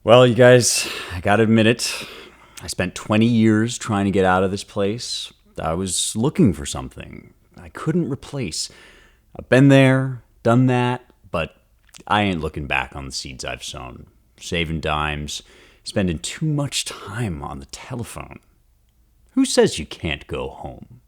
Well, you guys, I gotta admit it. I spent 20 years trying to get out of this place. I was looking for something I couldn't replace. I've been there, done that, but I ain't looking back on the seeds I've sown. Saving dimes, spending too much time on the telephone. Who says you can't go home?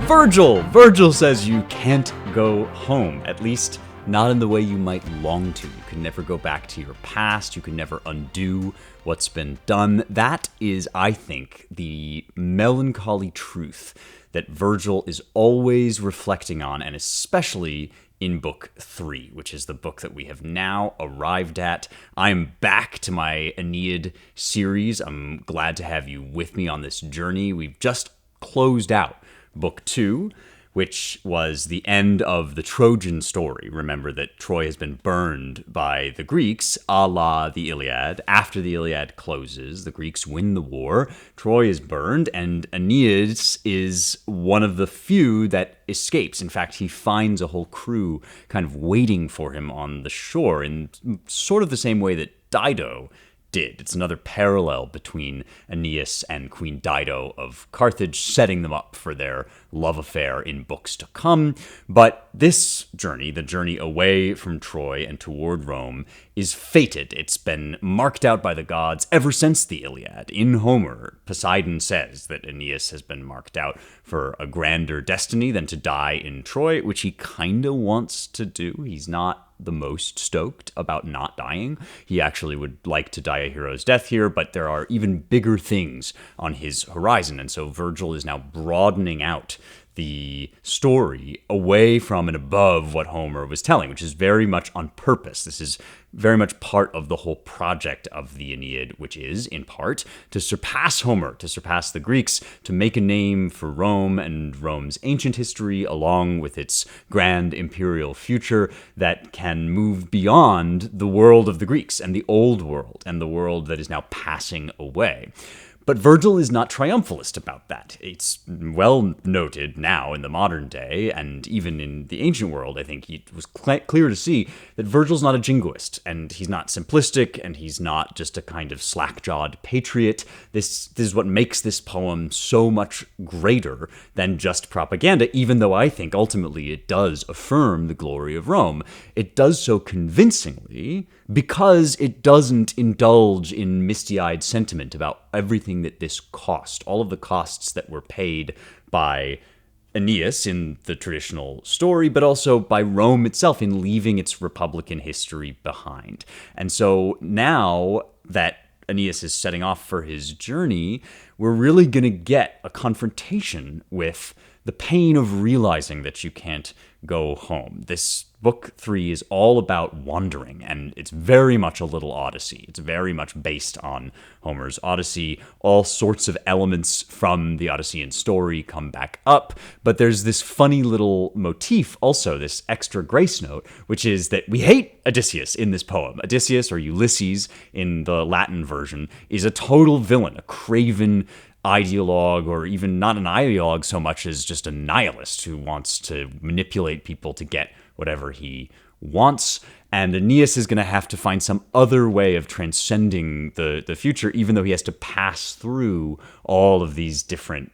Virgil says you can't go home, at least not in the way you might long to. You can never go back to your past. You can never undo what's been done. That is, I think, the melancholy truth that Virgil is always reflecting on, and especially in book 3, which is the book that we have now arrived at. I'm back to my Aeneid series. I'm glad to have you with me on this journey. We've just closed out book 2, which was the end of the Trojan story. Remember that Troy has been burned by the Greeks, a la the Iliad. After the Iliad closes, the Greeks win the war, Troy is burned, and Aeneas is one of the few that escapes. In fact, he finds a whole crew kind of waiting for him on the shore in sort of the same way that Dido did. It's another parallel between Aeneas and Queen Dido of Carthage, setting them up for their love affair in books to come. But this journey, the journey away from Troy and toward Rome, is fated. It's been marked out by the gods ever since the Iliad. In Homer, Poseidon says that Aeneas has been marked out for a grander destiny than to die in Troy, which he kind of wants to do. He's not the most stoked about not dying. He actually would like to die a hero's death here, but there are even bigger things on his horizon. And so Virgil is now broadening out the story away from and above what Homer was telling, which is very much on purpose. This is very much part of the whole project of the Aeneid, which is, in part, to surpass Homer, to surpass the Greeks, to make a name for Rome and Rome's ancient history, along with its grand imperial future that can move beyond the world of the Greeks and the old world and the world that is now passing away. But Virgil is not triumphalist about that. It's well noted now in the modern day, and even in the ancient world, I think it was clear to see that Virgil's not a jingoist, and he's not simplistic, and he's not just a kind of slack-jawed patriot. This is what makes this poem so much greater than just propaganda, even though I think ultimately it does affirm the glory of Rome. It does so convincingly because it doesn't indulge in misty-eyed sentiment about everything that this cost, all of the costs that were paid by Aeneas in the traditional story, but also by Rome itself in leaving its republican history behind. And so now that Aeneas is setting off for his journey, we're really going to get a confrontation with the pain of realizing that you can't go home. This book 3 is all about wandering, and it's very much a little Odyssey. It's very much based on Homer's Odyssey. All sorts of elements from the Odyssean story come back up, but there's this funny little motif also, this extra grace note, which is that we hate Odysseus in this poem. Odysseus, or Ulysses in the Latin version, is a total villain, a craven ideologue, or even not an ideologue so much as just a nihilist who wants to manipulate people to get whatever he wants. And Aeneas is going to have to find some other way of transcending the future, even though he has to pass through all of these different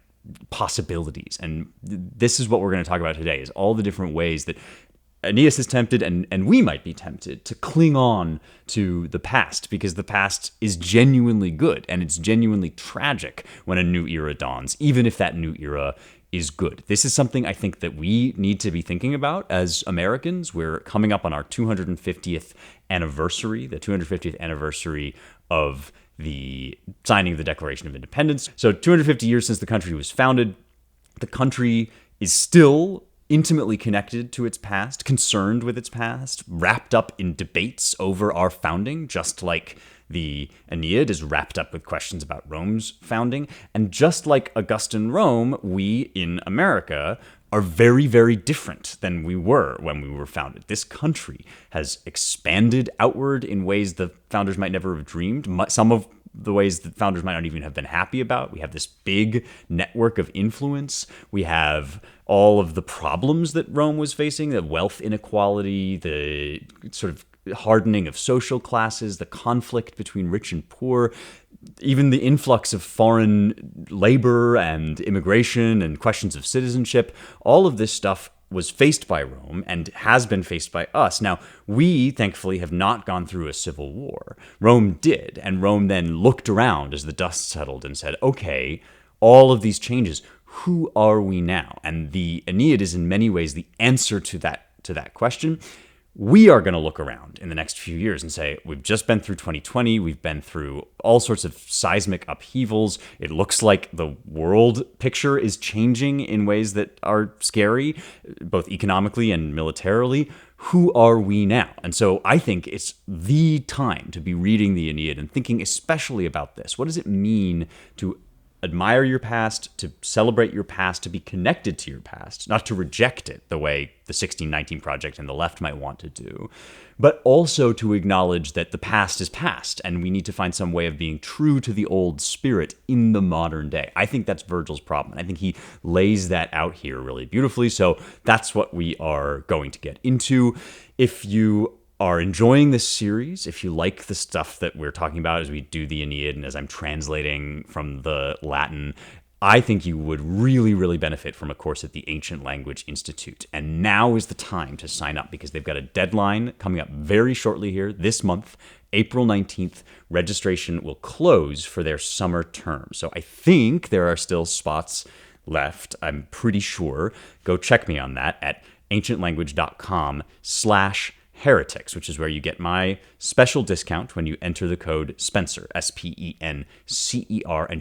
possibilities. And this is what we're going to talk about today, is all the different ways that Aeneas is tempted, and we might be tempted, to cling on to the past, because the past is genuinely good, and it's genuinely tragic when a new era dawns, even if that new era is good. This is something I think that we need to be thinking about as Americans. We're coming up on our 250th anniversary, the 250th anniversary of the signing of the Declaration of Independence. So 250 years since the country was founded. The country is still intimately connected to its past, concerned with its past, wrapped up in debates over our founding, just like the Aeneid is wrapped up with questions about Rome's founding. And just like Augustan Rome, we in America are very, very different than we were when we were founded. This country has expanded outward in ways the founders might never have dreamed. Some of the ways that founders might not even have been happy about. We have this big network of influence. We have all of the problems that Rome was facing, the wealth inequality, the sort of hardening of social classes, the conflict between rich and poor, even the influx of foreign labor and immigration and questions of citizenship. All of this stuff was faced by Rome and has been faced by us. Now, we, thankfully, have not gone through a civil war. Rome did, and Rome then looked around as the dust settled and said, okay, all of these changes, who are we now? And the Aeneid is in many ways the answer to that question. We are going to look around in the next few years and say, we've just been through 2020. We've been through all sorts of seismic upheavals. It looks like the world picture is changing in ways that are scary, both economically and militarily. Who are we now? And so I think it's the time to be reading the Aeneid and thinking especially about this. What does it mean to admire your past, to celebrate your past, to be connected to your past, not to reject it the way the 1619 Project and the left might want to do, but also to acknowledge that the past is past and we need to find some way of being true to the old spirit in the modern day. I think that's Virgil's problem. I think he lays that out here really beautifully. So that's what we are going to get into. If you are enjoying this series, if you like the stuff that we're talking about as we do the Aeneid and as I'm translating from the Latin, I think you would really, really benefit from a course at the Ancient Language Institute. And now is the time to sign up because they've got a deadline coming up very shortly here this month, April 19th. Registration will close for their summer term. So I think there are still spots left. I'm pretty sure. Go check me on that at ancientlanguage.com/Heretics, which is where you get my special discount when you enter the code Spencer, SPENCER, and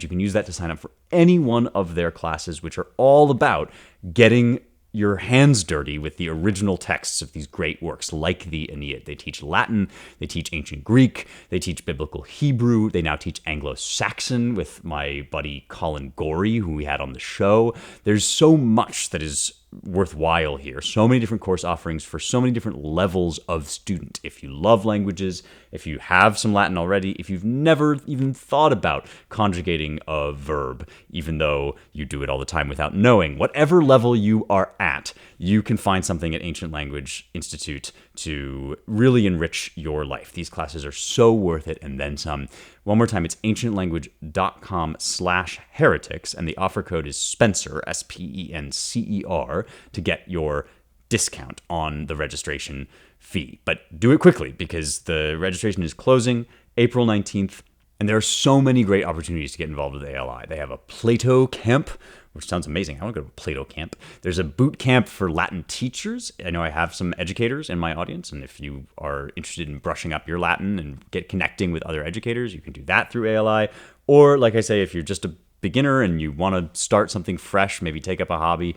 you can use that to sign up for any one of their classes, which are all about getting your hands dirty with the original texts of these great works like the Aeneid. They teach Latin, they teach ancient Greek, they teach biblical Hebrew, they now teach Anglo-Saxon with my buddy Colin Gorey, who we had on the show. There's so much that is worthwhile here. So many different course offerings for so many different levels of student. If you love languages, if you have some Latin already, if you've never even thought about conjugating a verb, even though you do it all the time without knowing, whatever level you are at, you can find something at Ancient Language Institute to really enrich your life. These classes are so worth it and then some. One more time, it's ancientlanguage.com/heretics, and the offer code is Spencer, SPENCER, to get your discount on the registration fee. But do it quickly because the registration is closing April 19th, and there are so many great opportunities to get involved with ALI. They have a Plato camp, which sounds amazing. I want to go to a Plato camp. There's a boot camp for Latin teachers. I know I have some educators in my audience, and if you are interested in brushing up your Latin and connecting with other educators, you can do that through ALI. Or, like I say, if you're just a beginner and you want to start something fresh, maybe take up a hobby,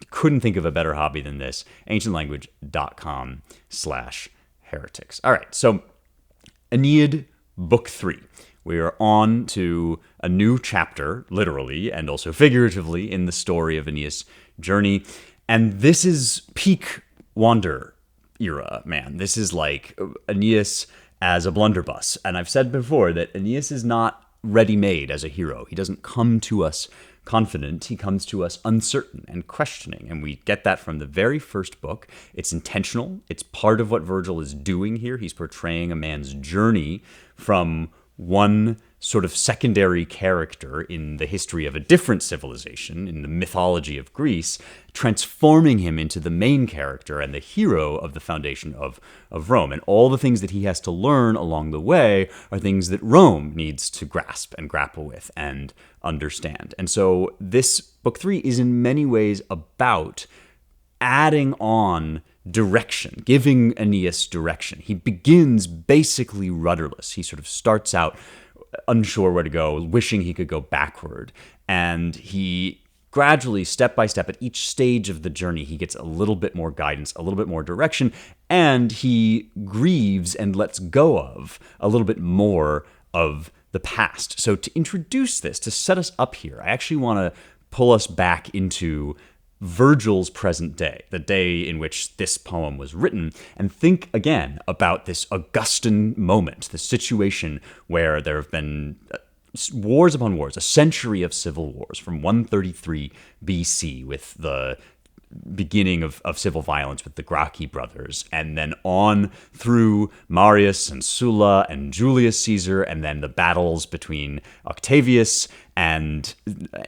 couldn't think of a better hobby than this, ancientlanguage.com/heretics. All right, so Aeneid, Book 3. We are on to a new chapter, literally and also figuratively, in the story of Aeneas' journey. And this is peak Wander era, man. This is like Aeneas as a blunderbuss. And I've said before that Aeneas is not ready-made as a hero. He doesn't come to us confident. He comes to us uncertain and questioning. And we get that from the very first book. It's intentional. It's part of what Virgil is doing here. He's portraying a man's journey from one sort of secondary character in the history of a different civilization, in the mythology of Greece, transforming him into the main character and the hero of the foundation of Rome. And all the things that he has to learn along the way are things that Rome needs to grasp and grapple with and understand. And so this book 3 is in many ways about adding on direction, giving Aeneas direction. He begins basically rudderless. He sort of starts out unsure where to go, wishing he could go backward. And he gradually, step by step, at each stage of the journey, he gets a little bit more guidance, a little bit more direction, and he grieves and lets go of a little bit more of the past. So to introduce this, to set us up here, I actually want to pull us back into Virgil's present day, the day in which this poem was written, and think again about this Augustan moment, the situation where there have been wars upon wars, a century of civil wars from 133 BC with the beginning of civil violence with the Gracchi brothers, and then on through Marius and Sulla and Julius Caesar, and then the battles between Octavius and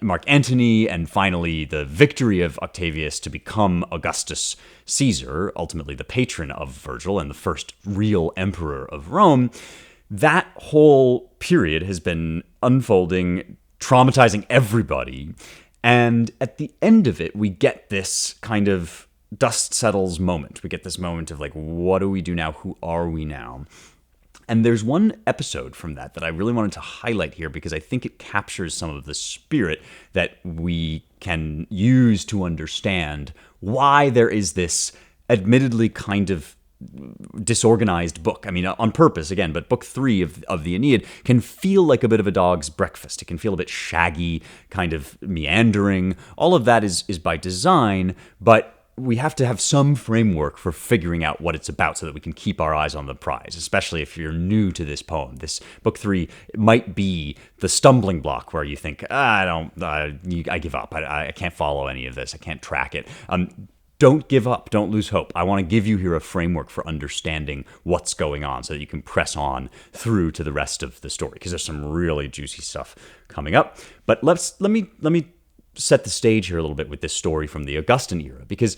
Mark Antony, and finally the victory of Octavius to become Augustus Caesar, ultimately the patron of Virgil and the first real emperor of Rome. That whole period has been unfolding, traumatizing everybody. And at the end of it, we get this kind of dust settles moment. We get this moment of like, what do we do now? Who are we now? And there's one episode from that I really wanted to highlight here because I think it captures some of the spirit that we can use to understand why there is this admittedly kind of disorganized book. I mean, on purpose, again, but book 3 of the Aeneid can feel like a bit of a dog's breakfast. It can feel a bit shaggy, kind of meandering. All of that is by design, but we have to have some framework for figuring out what it's about so that we can keep our eyes on the prize, especially if you're new to this poem. This book 3 might be the stumbling block where you think, I give up. I can't follow any of this. I can't track it. Don't give up. Don't lose hope. I want to give you here a framework for understanding what's going on so that you can press on through to the rest of the story, because there's some really juicy stuff coming up. But let me set the stage here a little bit with this story from the Augustan era, because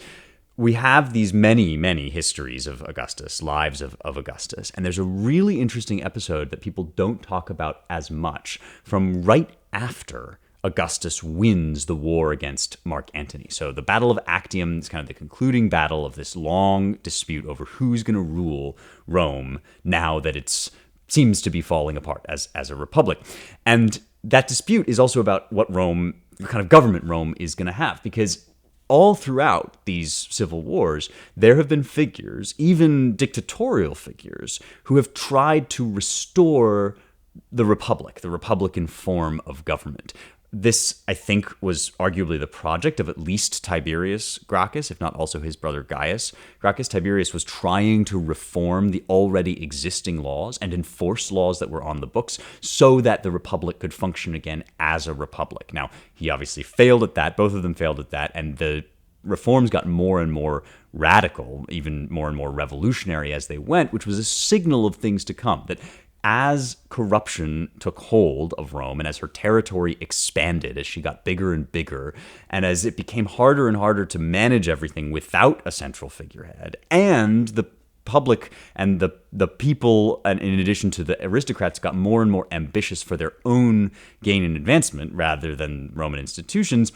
we have these many histories of Augustus, lives of Augustus, and there's a really interesting episode that people don't talk about as much from right after Augustus wins the war against Mark Antony. So the Battle of Actium is kind of the concluding battle of this long dispute over who's going to rule Rome now that it seems to be falling apart as a republic. And that dispute is also about what Rome, the kind of government Rome is going to have, because all throughout these civil wars, there have been figures, even dictatorial figures, who have tried to restore the republic, the republican form of government. This, I think, was arguably the project of at least Tiberius Gracchus, if not also his brother Gaius Gracchus. Tiberius was trying to reform the already existing laws and enforce laws that were on the books so that the republic could function again as a republic. Now, he obviously failed at that. Both of them failed at that, and the reforms got more and more radical, even more and more revolutionary as they went, which was a signal of things to come, that as corruption took hold of Rome and as her territory expanded, as she got bigger and bigger, and as it became harder and harder to manage everything without a central figurehead, and the public and the people, and in addition to the aristocrats, got more and more ambitious for their own gain and advancement rather than Roman institutions,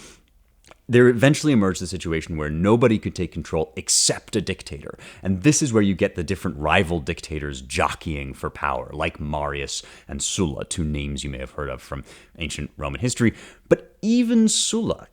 there eventually emerged a situation where nobody could take control except a dictator. And this is where you get the different rival dictators jockeying for power, like Marius and Sulla, two names you may have heard of from ancient Roman history. But even Sulla,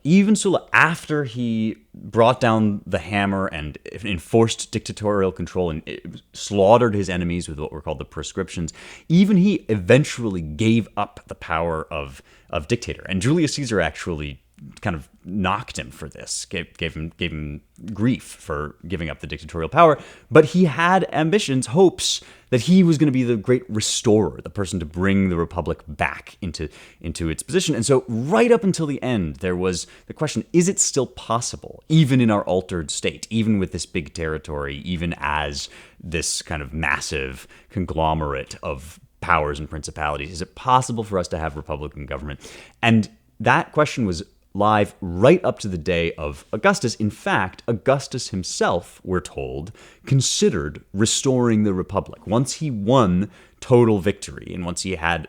after he brought down the hammer and enforced dictatorial control and slaughtered his enemies with what were called the proscriptions, even he eventually gave up the power of dictator. And Julius Caesar actually kind of knocked him for this, gave him grief for giving up the dictatorial power. But he had ambitions, hopes that he was going to be the great restorer, the person to bring the republic back into its position. And so right up until the end, there was the question, is it still possible, even in our altered state, even with this big territory, even as this kind of massive conglomerate of powers and principalities, is it possible for us to have republican government? And that question was live right up to the day of Augustus. In fact, Augustus himself, we're told, considered restoring the republic. Once he won total victory and once he had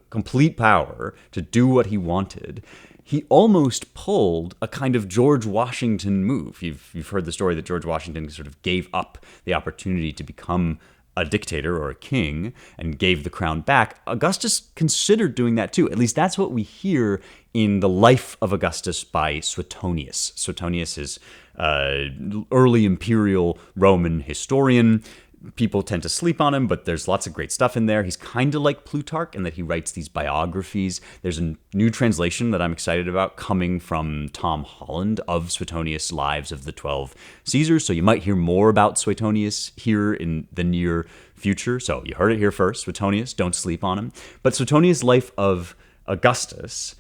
complete power to do what he wanted, he almost pulled a kind of George Washington move. You've heard the story that George Washington sort of gave up the opportunity to become a dictator or a king and gave the crown back. Augustus considered doing that too. At least that's what we hear in the Life of Augustus by Suetonius. Suetonius is an early imperial Roman historian. People tend to sleep on him, but there's lots of great stuff in there. He's kind of like Plutarch in that he writes these biographies. There's a new translation that I'm excited about coming from Tom Holland of Suetonius' Lives of the 12 Caesars. So you might hear more about Suetonius here in the near future. So you heard it here first. Suetonius, don't sleep on him. But Suetonius' Life of Augustus,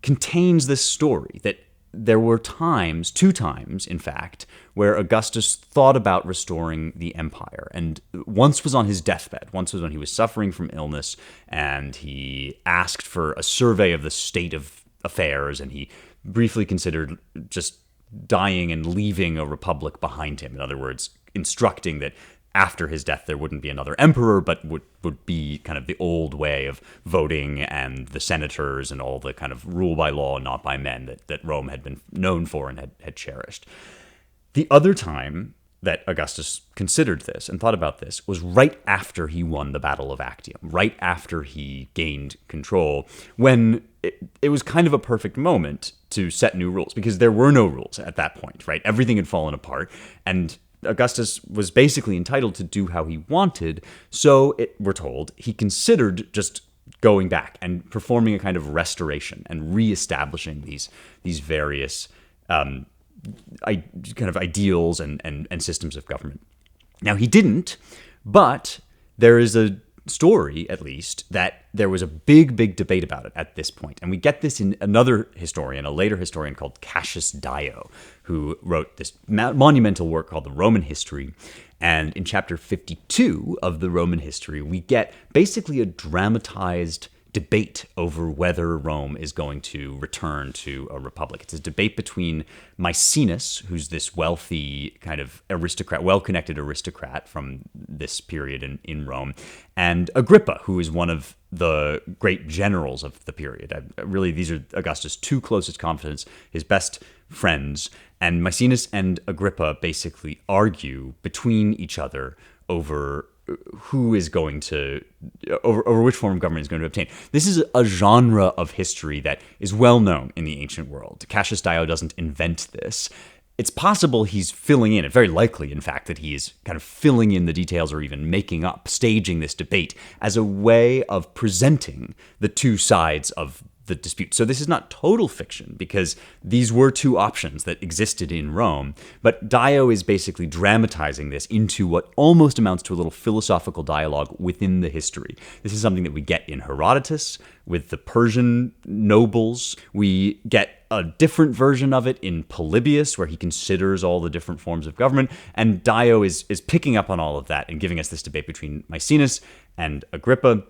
contains this story that there were two times, in fact, where Augustus thought about restoring the empire. And once was on his deathbed. Once was when he was suffering from illness, and he asked for a survey of the state of affairs, and he briefly considered just dying and leaving a republic behind him. In other words, instructing that after his death there wouldn't be another emperor, but would be kind of the old way of voting and the senators and all the kind of rule by law, not by men, that Rome had been known for and had cherished. The other time that Augustus considered this and thought about this was right after he won the Battle of Actium, right after he gained control, when it was kind of a perfect moment to set new rules, because there were no rules at that point, right? Everything had fallen apart, and Augustus was basically entitled to do how he wanted, so we're told he considered just going back and performing a kind of restoration and reestablishing these various kind of ideals and systems of government. Now, he didn't, but there is a story, at least, that there was a big debate about it at this point. And we get this in another historian, a later historian called Cassius Dio, who wrote this monumental work called The Roman History. And in chapter 52 of The Roman History, we get basically a dramatized debate over whether Rome is going to return to a republic. It's a debate between Maecenas, who's this wealthy kind of aristocrat, well-connected aristocrat from this period in Rome, and Agrippa, who is one of the great generals of the period. Really, these are Augustus' two closest confidants, his best friends, and Maecenas and Agrippa basically argue between each other over who is going to, over which form of government is going to obtain. This is a genre of history that is well known in the ancient world. Cassius Dio doesn't invent this. It's possible he's filling in, it's very likely, in fact, that he is kind of filling in the details or even making up, staging this debate as a way of presenting the two sides of the dispute. So this is not total fiction, because these were two options that existed in Rome, but Dio is basically dramatizing this into what almost amounts to a little philosophical dialogue within the history. This is something that we get in Herodotus with the Persian nobles. We get a different version of it in Polybius, where he considers all the different forms of government, and Dio is picking up on all of that and giving us this debate between Maecenas and Agrippa.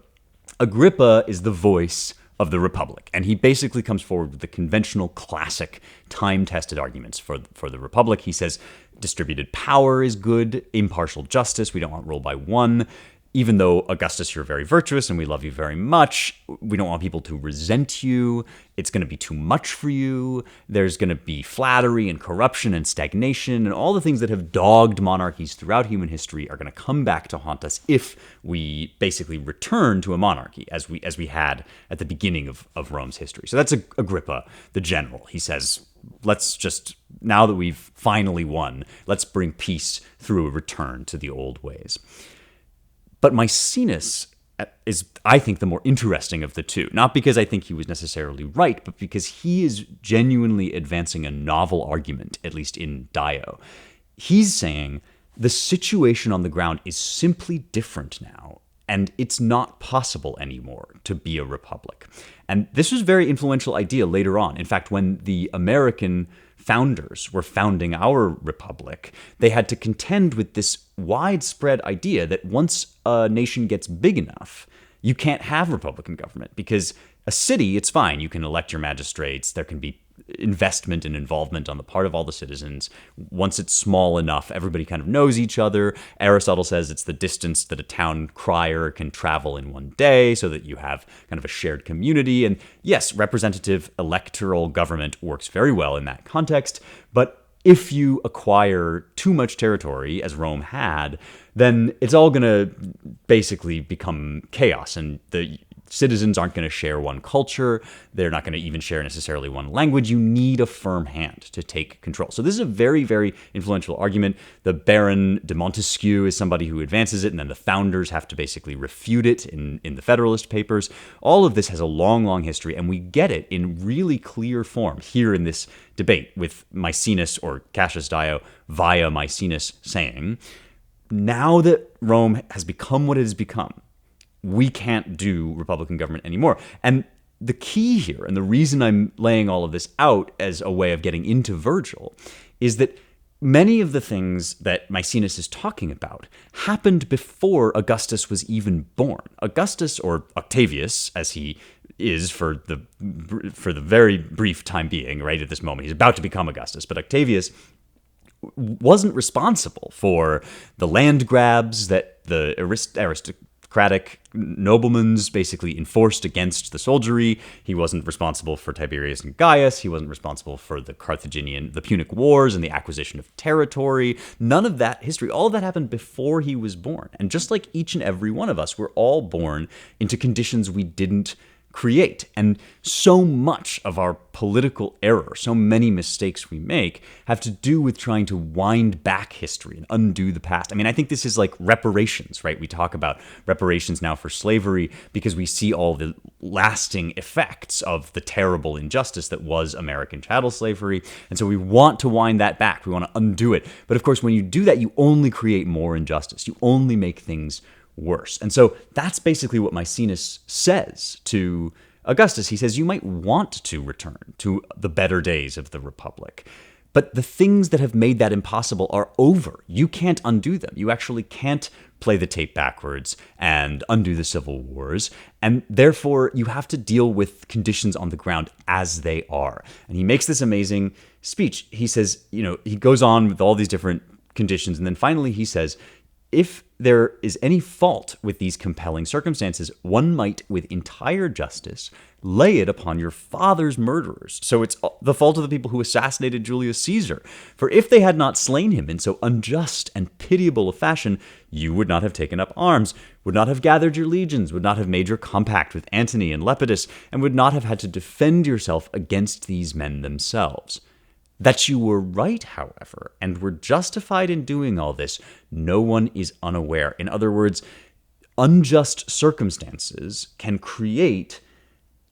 Agrippa is the voice of the Republic, and he basically comes forward with the conventional, classic, time-tested arguments for the Republic. He says distributed power is good, impartial justice, we don't want rule by one. Even though, Augustus, you're very virtuous and we love you very much, we don't want people to resent you. It's going to be too much for you. There's going to be flattery and corruption and stagnation, and all the things that have dogged monarchies throughout human history are going to come back to haunt us if we basically return to a monarchy as we had at the beginning of Rome's history. So that's Agrippa, the general. He says, let's just, now that we've finally won, let's bring peace through a return to the old ways. But Maecenas is, I think, the more interesting of the two. Not because I think he was necessarily right, but because he is genuinely advancing a novel argument, at least in Dio. He's saying the situation on the ground is simply different now, and it's not possible anymore to be a republic. And this was a very influential idea later on. In fact, when the American founders were founding our republic, they had to contend with this widespread idea that once a nation gets big enough, you can't have republican government, because a city, it's fine. You can elect your magistrates. There can be investment and involvement on the part of all the citizens. Once it's small enough, everybody kind of knows each other. Aristotle says it's the distance that a town crier can travel in one day, so that you have kind of a shared community. And yes, representative electoral government works very well in that context. But if you acquire too much territory, as Rome had, then it's all going to basically become chaos, and the citizens aren't going to share one culture. They're not going to even share necessarily one language. You need a firm hand to take control. So this is a very, very influential argument. The Baron de Montesquieu is somebody who advances it, and then the founders have to basically refute it in the Federalist Papers. All of this has a long, long history, and we get it in really clear form here in this debate with Maecenas, or Cassius Dio via Maecenas, saying, now that Rome has become what it has become, we can't do republican government anymore. And the key here, and the reason I'm laying all of this out as a way of getting into Virgil, is that many of the things that Maecenas is talking about happened before Augustus was even born. Augustus, or Octavius, as he is for the very brief time being, right at this moment, he's about to become Augustus, but Octavius wasn't responsible for the land grabs that the aristocratic noblemen's basically enforced against the soldiery. He wasn't responsible for Tiberius and Gaius. He wasn't responsible for the Punic Wars and the acquisition of territory. None of that history, all of that happened before he was born. And just like each and every one of us, we're all born into conditions we didn't create. And so much of our political error, so many mistakes we make, have to do with trying to wind back history and undo the past. I mean, I think this is like reparations, right? We talk about reparations now for slavery because we see all the lasting effects of the terrible injustice that was American chattel slavery. And so we want to wind that back. We want to undo it. But of course, when you do that, you only create more injustice. You only make things worse. And so that's basically what Maecenas says to Augustus. He says, you might want to return to the better days of the Republic, but the things that have made that impossible are over. You can't undo them. You actually can't play the tape backwards and undo the civil wars. And therefore, you have to deal with conditions on the ground as they are. And he makes this amazing speech. He says, he goes on with all these different conditions. And then finally he says, if there is any fault with these compelling circumstances, one might, with entire justice, lay it upon your father's murderers. So it's the fault of the people who assassinated Julius Caesar. For if they had not slain him in so unjust and pitiable a fashion, you would not have taken up arms, would not have gathered your legions, would not have made your compact with Antony and Lepidus, and would not have had to defend yourself against these men themselves. That you were right, however, and were justified in doing all this, no one is unaware. In other words, unjust circumstances can create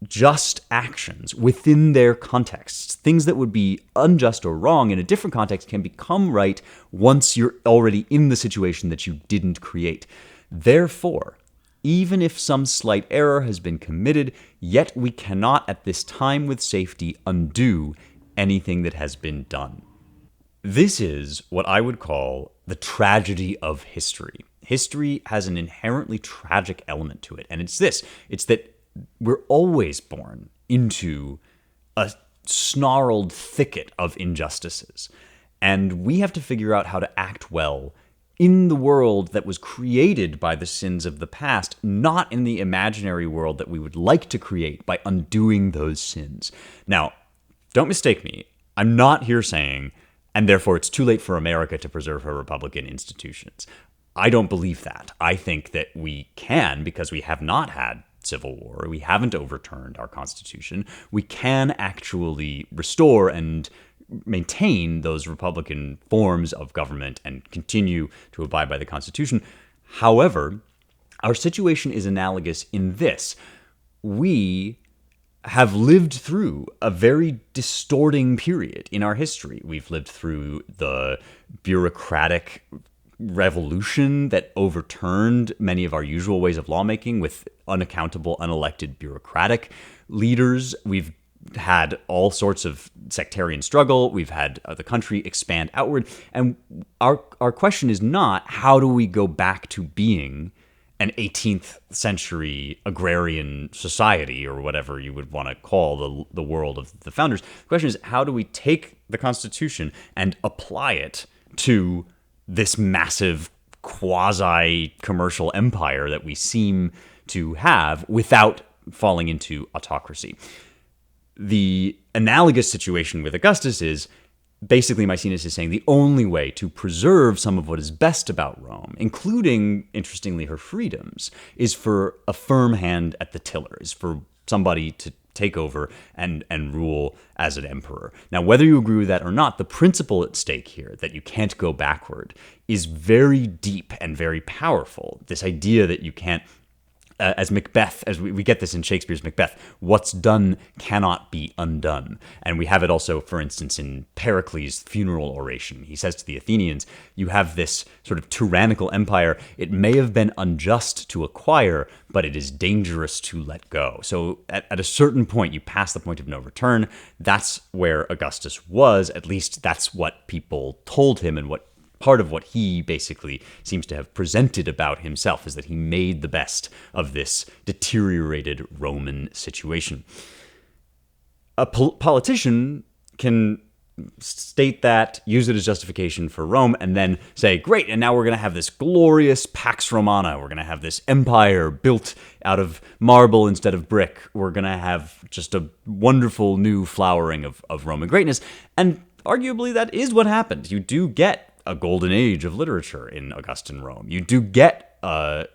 just actions within their contexts. Things that would be unjust or wrong in a different context can become right once you're already in the situation that you didn't create. Therefore, even if some slight error has been committed, yet we cannot at this time with safety undo anything that has been done. This is what I would call the tragedy of history. History has an inherently tragic element to it, and it's this. It's that we're always born into a snarled thicket of injustices, and we have to figure out how to act well in the world that was created by the sins of the past, not in the imaginary world that we would like to create by undoing those sins. Now, don't mistake me. I'm not here saying, and therefore it's too late for America to preserve her republican institutions. I don't believe that. I think that we can, because we have not had civil war. We haven't overturned our constitution. We can actually restore and maintain those republican forms of government and continue to abide by the Constitution. However, our situation is analogous in this. We have lived through a very distorting period in our history. We've lived through the bureaucratic revolution that overturned many of our usual ways of lawmaking with unaccountable, unelected bureaucratic leaders. We've had all sorts of sectarian struggle. We've had the country expand outward. And our question is not, how do we go back to being an 18th century agrarian society, or whatever you would want to call the world of the founders? The question is, how do we take the Constitution and apply it to this massive quasi-commercial empire that we seem to have without falling into autocracy? The analogous situation with Augustus is, basically, Maecenas is saying the only way to preserve some of what is best about Rome, including, interestingly, her freedoms, is for a firm hand at the tiller, is for somebody to take over and rule as an emperor. Now, whether you agree with that or not, the principle at stake here, that you can't go backward, is very deep and very powerful. This idea that you can't as Macbeth, as we get this in Shakespeare's Macbeth, what's done cannot be undone. And we have it also, for instance, in Pericles' funeral oration. He says to the Athenians, you have this sort of tyrannical empire. It may have been unjust to acquire, but it is dangerous to let go. So at a certain point, you pass the point of no return. That's where Augustus was. At least that's what people told him, and what part of what he basically seems to have presented about himself is that he made the best of this deteriorated Roman situation. A politician can state that, use it as justification for Rome, and then say, great, and now we're going to have this glorious Pax Romana. We're going to have this empire built out of marble instead of brick. We're going to have just a wonderful new flowering of Roman greatness. And arguably that is what happened. You do get a golden age of literature in Augustan Rome. You do get a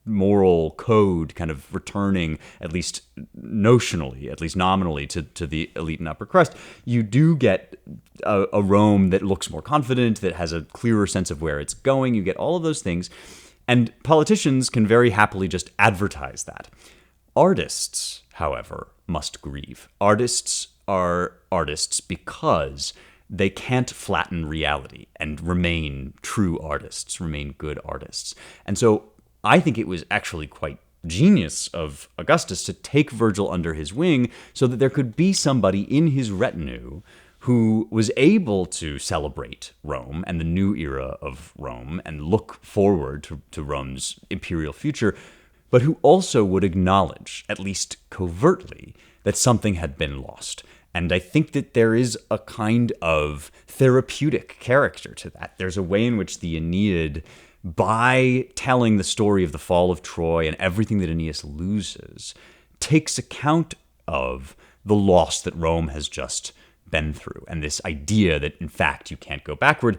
moral code kind of returning, at least notionally, at least nominally, to the elite and upper crust. You do get a Rome that looks more confident, that has a clearer sense of where it's going. You get all of those things. And politicians can very happily just advertise that. Artists, however, must grieve. Artists are artists because they can't flatten reality and remain true artists, remain good artists. And so I think it was actually quite genius of Augustus to take Virgil under his wing so that there could be somebody in his retinue who was able to celebrate Rome and the new era of Rome and look forward to Rome's imperial future, but who also would acknowledge, at least covertly, that something had been lost. And I think that there is a kind of therapeutic character to that. There's a way in which the Aeneid, by telling the story of the fall of Troy and everything that Aeneas loses, takes account of the loss that Rome has just been through. And this idea that, in fact, you can't go backward,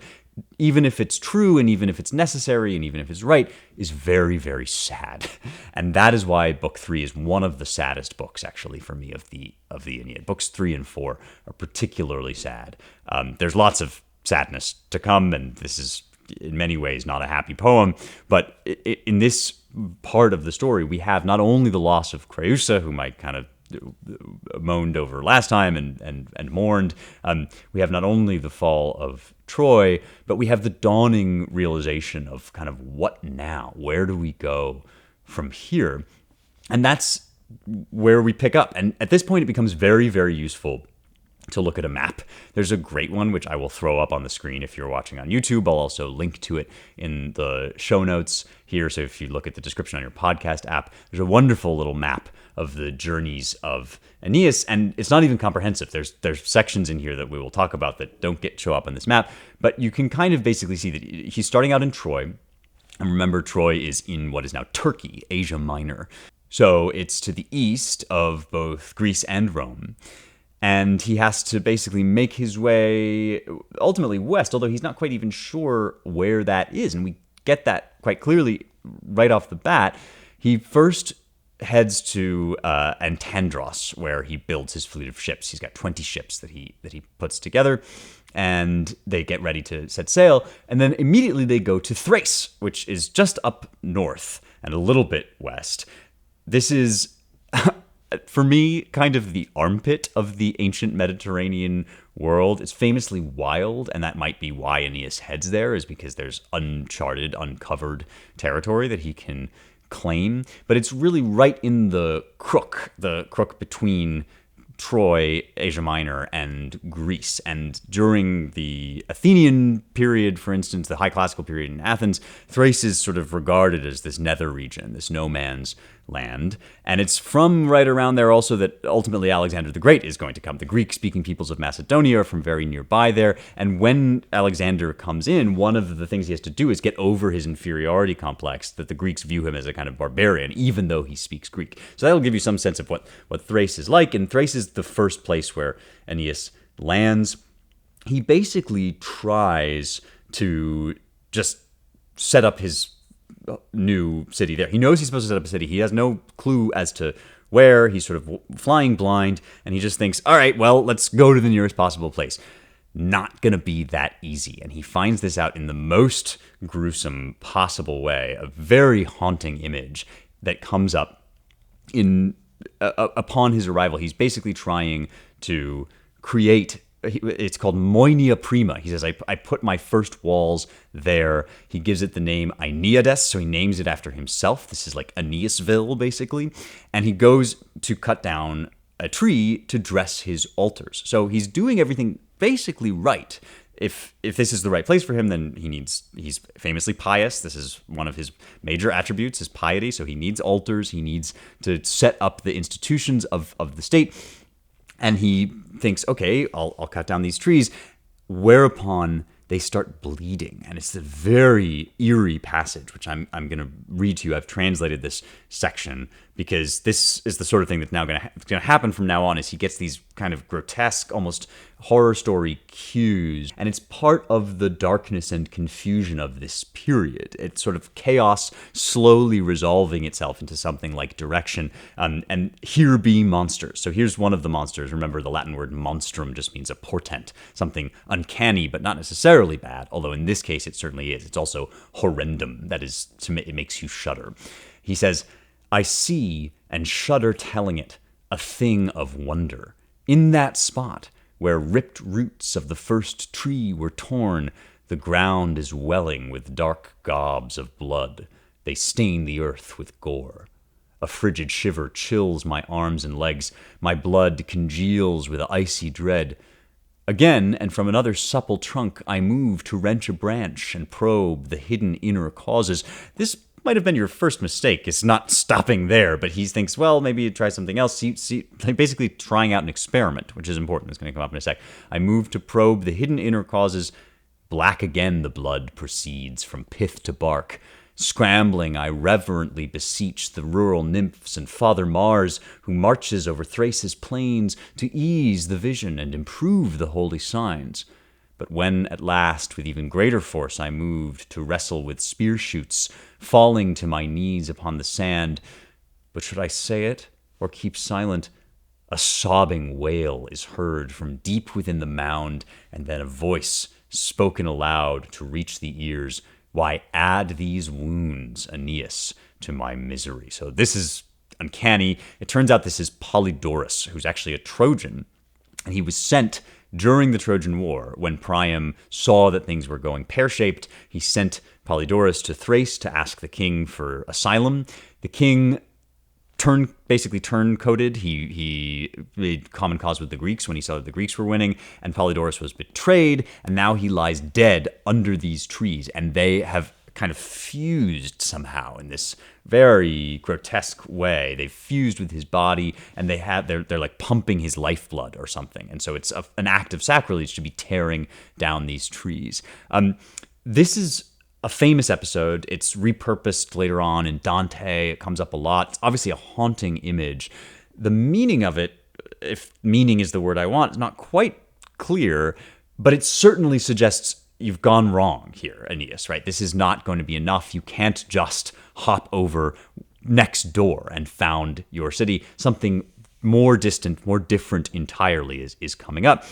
even if it's true and even if it's necessary and even if it's right, is very, very sad. And that is why Book 3 is one of the saddest books, actually, for me, of the Aeneid. Books 3 and 4 are particularly sad. There's lots of sadness to come, and this is, in many ways, not a happy poem. But in this part of the story, we have not only the loss of Creusa, whom I kind of moaned over last time and mourned. We have not only the fall of Troy, but we have the dawning realization of kind of what now? Where do we go from here? And that's where we pick up. And at this point, it becomes very, very useful to look at a map. There's a great one, which I will throw up on the screen if you're watching on YouTube. I'll also link to it in the show notes here. So if you look at the description on your podcast app, there's a wonderful little map of the journeys of Aeneas, and it's not even comprehensive. There's sections in here that we will talk about that don't show up on this map, but you can kind of basically see that he's starting out in Troy. And remember, Troy is in what is now Turkey, Asia Minor. So it's to the east of both Greece and Rome. And he has to basically make his way ultimately west, although he's not quite even sure where that is. And we get that quite clearly right off the bat. He first heads to Antandros, where he builds his fleet of ships. He's got 20 ships that he puts together, and they get ready to set sail. And then immediately they go to Thrace, which is just up north and a little bit west. This is, for me, kind of the armpit of the ancient Mediterranean world. It's famously wild, and that might be why Aeneas heads there, is because there's uncharted, uncovered territory that he can claim. But it's really right in the crook between Troy, Asia Minor, and Greece. And during the Athenian period, for instance, the High Classical period in Athens, Thrace is sort of regarded as this nether region, this no man's land. And it's from right around there also that ultimately Alexander the Great is going to come. The Greek-speaking peoples of Macedonia are from very nearby there. And when Alexander comes in, one of the things he has to do is get over his inferiority complex, that the Greeks view him as a kind of barbarian, even though he speaks Greek. So that'll give you some sense of what Thrace is like. And Thrace is the first place where Aeneas lands. He basically tries to just set up his new city there. He knows he's supposed to set up a city. He has no clue as to where. He's sort of flying blind, and he just thinks, all right, well, let's go to the nearest possible place. Not going to be that easy. And he finds this out in the most gruesome possible way, a very haunting image. that comes up in upon his arrival. He's basically trying to create, it's called Moenia Prima. He says, I put my first walls there. He gives it the name Aeneid, so he names it after himself. This is like Aeneasville, basically. And he goes to cut down a tree to dress his altars. So he's doing everything basically right. If this is the right place for him, then he's famously pious. This is one of his major attributes, is piety. So he needs altars. He needs to set up the institutions of the state. And he thinks, okay, I'll cut down these trees. Whereupon they start bleeding. And it's a very eerie passage, which I'm going to read to you. I've translated this section because this is the sort of thing that's now going to happen from now on, is he gets these kind of grotesque, almost horror story cues. And it's part of the darkness and confusion of this period. It's sort of chaos slowly resolving itself into something like direction. And here be monsters. So here's one of the monsters. Remember, the Latin word monstrum just means a portent, something uncanny, but not necessarily bad. Although in this case, it certainly is. It's also horrendum. That is, it makes you shudder. He says, I see and shudder telling it, a thing of wonder. In that spot where ripped roots of the first tree were torn, the ground is welling with dark gobs of blood. They stain the earth with gore. A frigid shiver chills my arms and legs. My blood congeals with icy dread. Again, and from another supple trunk, I move to wrench a branch and probe the hidden inner causes. This might have been your first mistake. It's not stopping there, but he thinks, well, maybe you try something else. Basically trying out an experiment, which is important. It's going to come up in a sec. I move to probe the hidden inner causes. Black again the blood proceeds from pith to bark. Scrambling, I reverently beseech the rural nymphs and Father Mars, who marches over Thrace's plains to ease the vision and improve the holy signs. But when at last, with even greater force, I moved to wrestle with spear shoots, falling to my knees upon the sand, but should I say it or keep silent? A sobbing wail is heard from deep within the mound, and then a voice spoken aloud to reach the ears. Why add these wounds, Aeneas, to my misery? So this is uncanny. It turns out this is Polydorus, who's actually a Trojan, and he was sent during the Trojan War. When Priam saw that things were going pear-shaped, he sent Polydorus to Thrace to ask the king for asylum. The king turncoated. He made common cause with the Greeks when he saw that the Greeks were winning, and Polydorus was betrayed, and now he lies dead under these trees, and they have kind of fused somehow in this very grotesque way. They've fused with his body, and they're like pumping his lifeblood or something. And so it's an act of sacrilege to be tearing down these trees. This is a famous episode. It's repurposed later on in Dante. It comes up a lot. It's obviously a haunting image. The meaning of it, if meaning is the word I want, is not quite clear, but it certainly suggests you've gone wrong here, Aeneas, right? This is not going to be enough. You can't just hop over next door and found your city. Something more distant, more different entirely is coming up.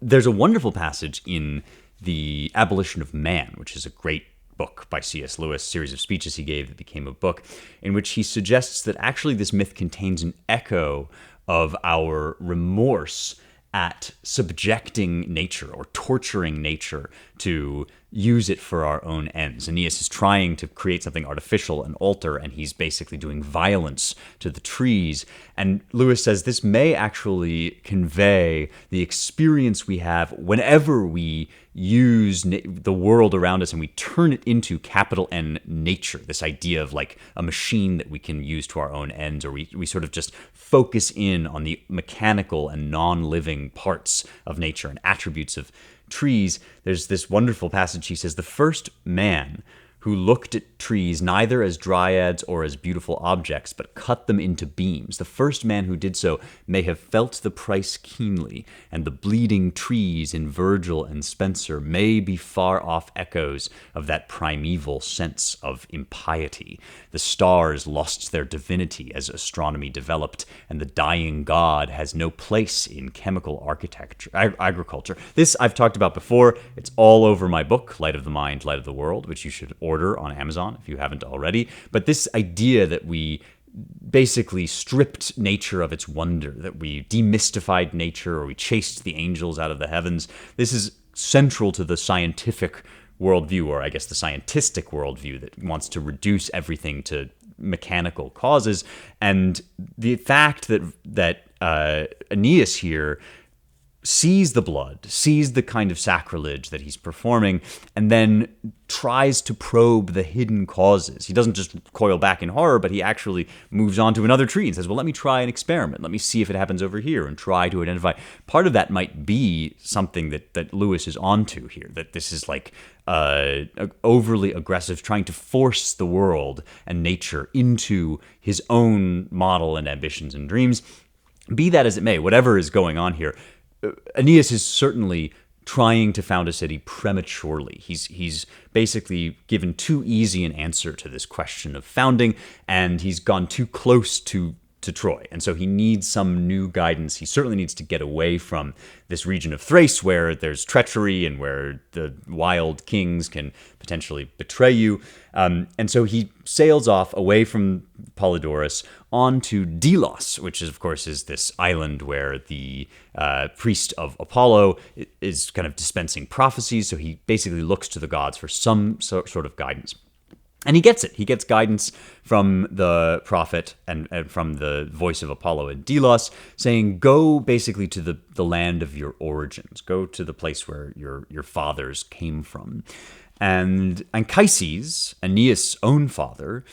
There's a wonderful passage in The Abolition of Man, which is a great book by C.S. Lewis, series of speeches he gave that became a book, in which he suggests that actually this myth contains an echo of our remorse at subjecting nature or torturing nature to use it for our own ends. Aeneas is trying to create something artificial, an altar, and he's basically doing violence to the trees. And Lewis says this may actually convey the experience we have whenever we use the world around us and we turn it into capital N nature, this idea of like a machine that we can use to our own ends, or we sort of just focus in on the mechanical and non-living parts of nature and attributes of trees. There's this wonderful passage. He says, the first man who looked at trees neither as dryads or as beautiful objects, but cut them into beams. The first man who did so may have felt the price keenly, and the bleeding trees in Virgil and Spenser may be far-off echoes of that primeval sense of impiety. The stars lost their divinity as astronomy developed, and the dying god has no place in chemical architecture, agriculture. This I've talked about before. It's all over my book, Light of the Mind, Light of the World, which you should order on Amazon if you haven't already. But this idea that we basically stripped nature of its wonder, that we demystified nature, or we chased the angels out of the heavens, this is central to the scientific worldview, or I guess the scientistic worldview that wants to reduce everything to mechanical causes. And the fact that Aeneas here sees the blood, sees the kind of sacrilege that he's performing, and then tries to probe the hidden causes. He doesn't just coil back in horror, but he actually moves on to another tree and says, well, let me try an experiment. Let me see if it happens over here, and try to identify. Part of that might be something that Lewis is onto here, that this is like overly aggressive, trying to force the world and nature into his own model and ambitions and dreams. Be that as it may, whatever is going on here, Aeneas is certainly trying to found a city prematurely. He's basically given too easy an answer to this question of founding, and he's gone too close to Troy. And so he needs some new guidance. He certainly needs to get away from this region of Thrace where there's treachery and where the wild kings can potentially betray you. And so he sails off away from Polydorus onto Delos, which is, of course, is this island where the priest of Apollo is kind of dispensing prophecies. So he basically looks to the gods for some sort of guidance. And he gets it. He gets guidance from the prophet and from the voice of Apollo in Delos, saying, go basically to the land of your origins. Go to the place where your fathers came from. And Anchises, Aeneas' own father,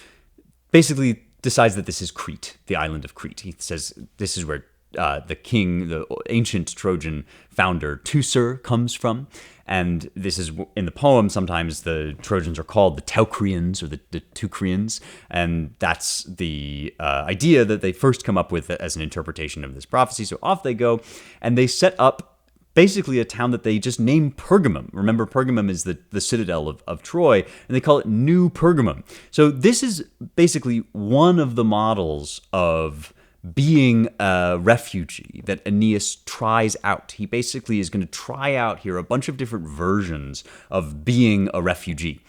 basically decides that this is Crete, the island of Crete. He says this is where the king, the ancient Trojan founder Teucer, comes from. And this is, in the poem, sometimes the Trojans are called the Teucrians or the Teucrians. And that's the idea that they first come up with as an interpretation of this prophecy. So off they go, and they set up basically a town that they just name Pergamum. Remember, Pergamum is the citadel of Troy, and they call it New Pergamum. So this is basically one of the models of being a refugee that Aeneas tries out. He basically is going to try out here a bunch of different versions of being a refugee.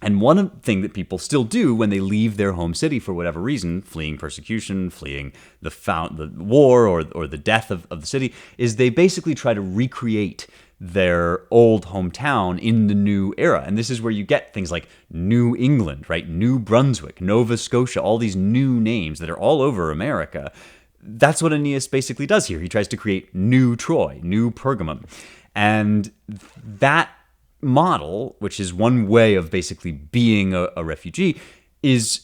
And one thing that people still do when they leave their home city for whatever reason, fleeing persecution, fleeing the war or the death of the city, is they basically try to recreate their old hometown in the new era. And this is where you get things like New England, right? New Brunswick, Nova Scotia, all these new names that are all over America. That's what Aeneas basically does here. He tries to create New Troy, New Pergamum. And that model, which is one way of basically being a refugee, is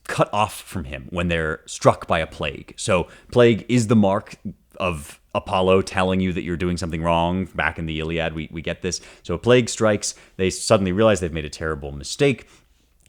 cut off from him when they're struck by a plague. So plague is the mark of Apollo telling you that you're doing something wrong. Back in the Iliad, we get this. So a plague strikes. They suddenly realize they've made a terrible mistake.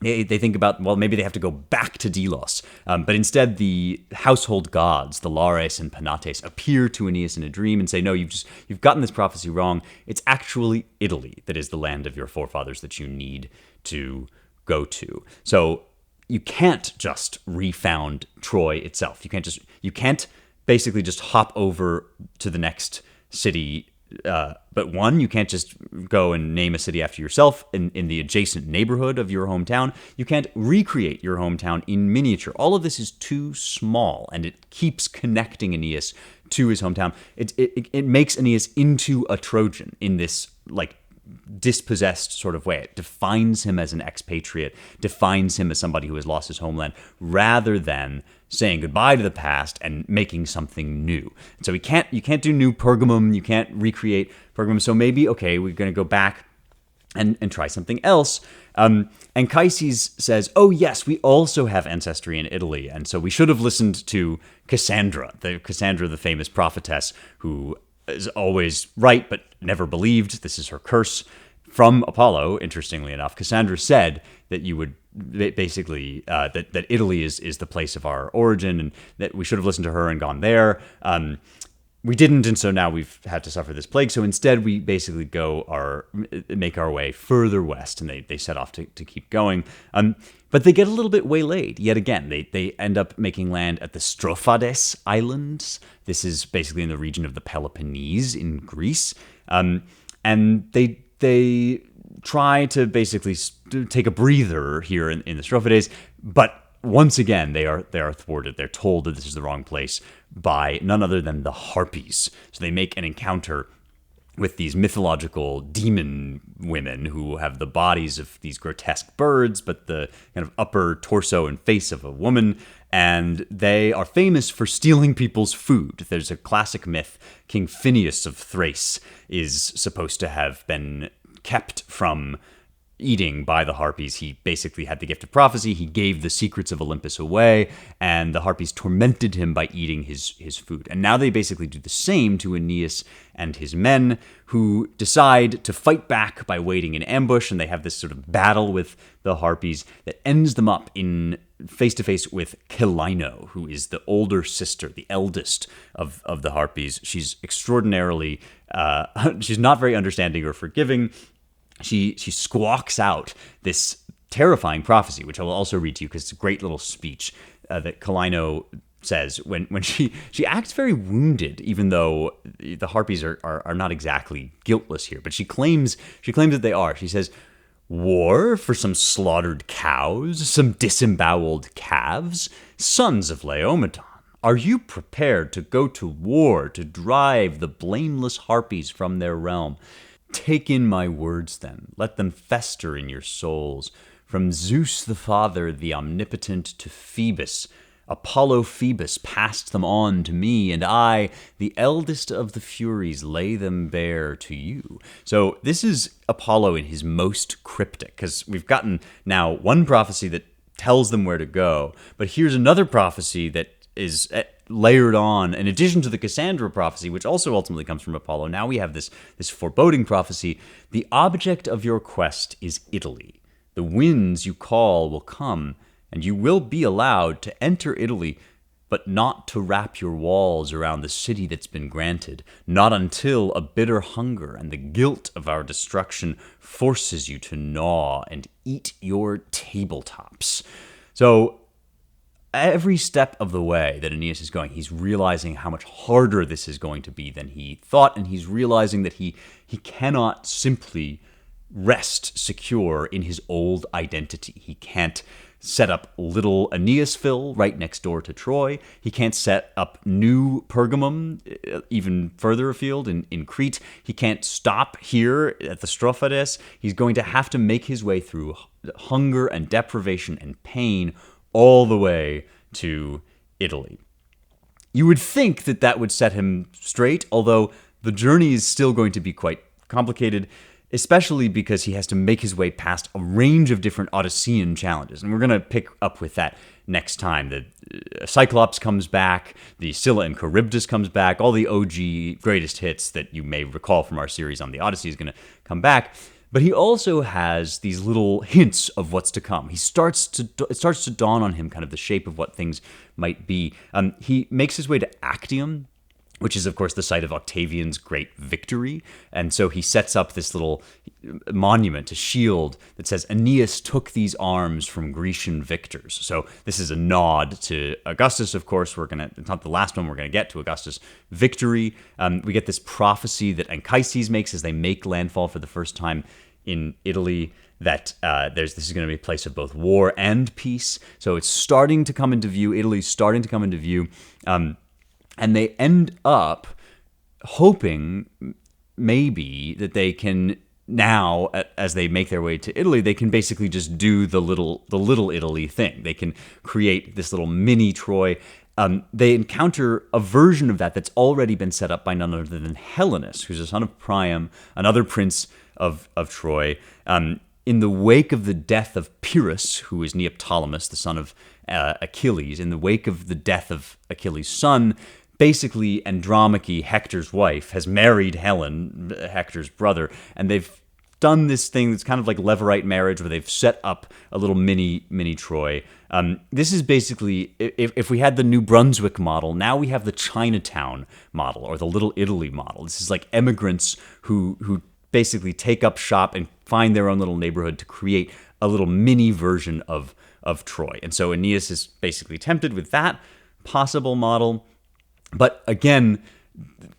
They think about, well, maybe they have to go back to Delos. But instead, the household gods, the Lares and Penates, appear to Aeneas in a dream and say, no, you've gotten this prophecy wrong. It's actually Italy that is the land of your forefathers that you need to go to. So you can't just refound Troy itself. You can't basically just hop over to the next city. But one, you can't just go and name a city after yourself in the adjacent neighborhood of your hometown. You can't recreate your hometown in miniature. All of this is too small, and it keeps connecting Aeneas to his hometown. It makes Aeneas into a Trojan in this like dispossessed sort of way. It defines him as an expatriate, defines him as somebody who has lost his homeland, rather than saying goodbye to the past and making something new. And so you can't do New Pergamum, you can't recreate Pergamum. So maybe, okay, we're going to go back and try something else. Anchises says, oh yes, we also have ancestry in Italy, and so we should have listened to Cassandra, the famous prophetess who is always right but never believed. This is her curse from Apollo. Interestingly enough, Cassandra said that you would basically that Italy is the place of our origin, and that we should have listened to her and gone there. We didn't, and so now we've had to suffer this plague. So instead, we basically make our way further west, and they set off to keep going. But they get a little bit waylaid yet again. They end up making land at the Strophades Islands. This is basically in the region of the Peloponnese in Greece, and they try to basically take a breather here in the Strophides, but once again, they are thwarted. They're told that this is the wrong place by none other than the Harpies. So they make an encounter with these mythological demon women who have the bodies of these grotesque birds, but the kind of upper torso and face of a woman. And they are famous for stealing people's food. There's a classic myth. King Phineas of Thrace is supposed to have been kept from eating by the Harpies. He basically had the gift of prophecy. He gave the secrets of Olympus away, and the Harpies tormented him by eating his food. And now they basically do the same to Aeneas and his men, who decide to fight back by waiting in ambush, and they have this sort of battle with the Harpies that ends them up in face-to-face with Celaeno, who is the older sister, the eldest of the Harpies. She's extraordinarily, she's not very understanding or forgiving. She squawks out this terrifying prophecy, which I will also read to you because it's a great little speech that Celaeno says when she acts very wounded, even though the Harpies are not exactly guiltless here, but she claims that they are. She says, "War for some slaughtered cows, some disemboweled calves, sons of Laomedon. Are you prepared to go to war to drive the blameless Harpies from their realm? Take in my words, then. Let them fester in your souls. From Zeus the Father, the Omnipotent, to Phoebus, Apollo Phoebus passed them on to me, and I, the eldest of the Furies, lay them bare to you." So this is Apollo in his most cryptic, because we've gotten now one prophecy that tells them where to go, but here's another prophecy that is layered on, in addition to the Cassandra prophecy, which also ultimately comes from Apollo. Now we have this foreboding prophecy. "The object of your quest is Italy. The winds you call will come, and you will be allowed to enter Italy, but not to wrap your walls around the city that's been granted, not until a bitter hunger and the guilt of our destruction forces you to gnaw and eat your tabletops." So every step of the way that Aeneas is going, he's realizing how much harder this is going to be than he thought, and he's realizing that he cannot simply rest secure in his old identity. He can't set up little Aeneasville right next door to Troy. He can't set up new Pergamum even further afield in Crete. He can't stop here at the Strophides. He's going to have to make his way through hunger and deprivation and pain all the way to Italy. You would think that that would set him straight, although the journey is still going to be quite complicated, especially because he has to make his way past a range of different Odyssean challenges. And we're going to pick up with that next time. The Cyclops comes back, the Scylla and Charybdis comes back, all the OG greatest hits that you may recall from our series on the Odyssey is going to come back. But he also has these little hints of what's to come. It starts to dawn on him kind of the shape of what things might be. He makes his way to Actium, which is, of course, the site of Octavian's great victory. And so he sets up this little monument, a shield that says, "Aeneas took these arms from Grecian victors." So this is a nod to Augustus, of course. It's not the last one we're going to get to Augustus' victory. We get this prophecy that Anchises makes as they make landfall for the first time in Italy, that this is going to be a place of both war and peace. So it's starting to come into view. Italy's starting to come into view. And they end up hoping maybe that they can now, as they make their way to Italy, they can basically just do the little Italy thing. They can create this little mini Troy. They encounter a version of that that's already been set up by none other than Helenus, who's a son of Priam, another prince of Troy. In the wake of the death of Pyrrhus, who is Neoptolemus, the son of Achilles, in the wake of the death of Achilles' son, basically Andromache, Hector's wife, has married Helen, Hector's brother, and they've done this thing that's kind of like Levirate marriage, where they've set up a little mini Troy. This is basically, if we had the New Brunswick model, now we have the Chinatown model, or the Little Italy model. This is like immigrants who basically take up shop and find their own little neighborhood to create a little mini version of Troy. And so Aeneas is basically tempted with that possible model. But again,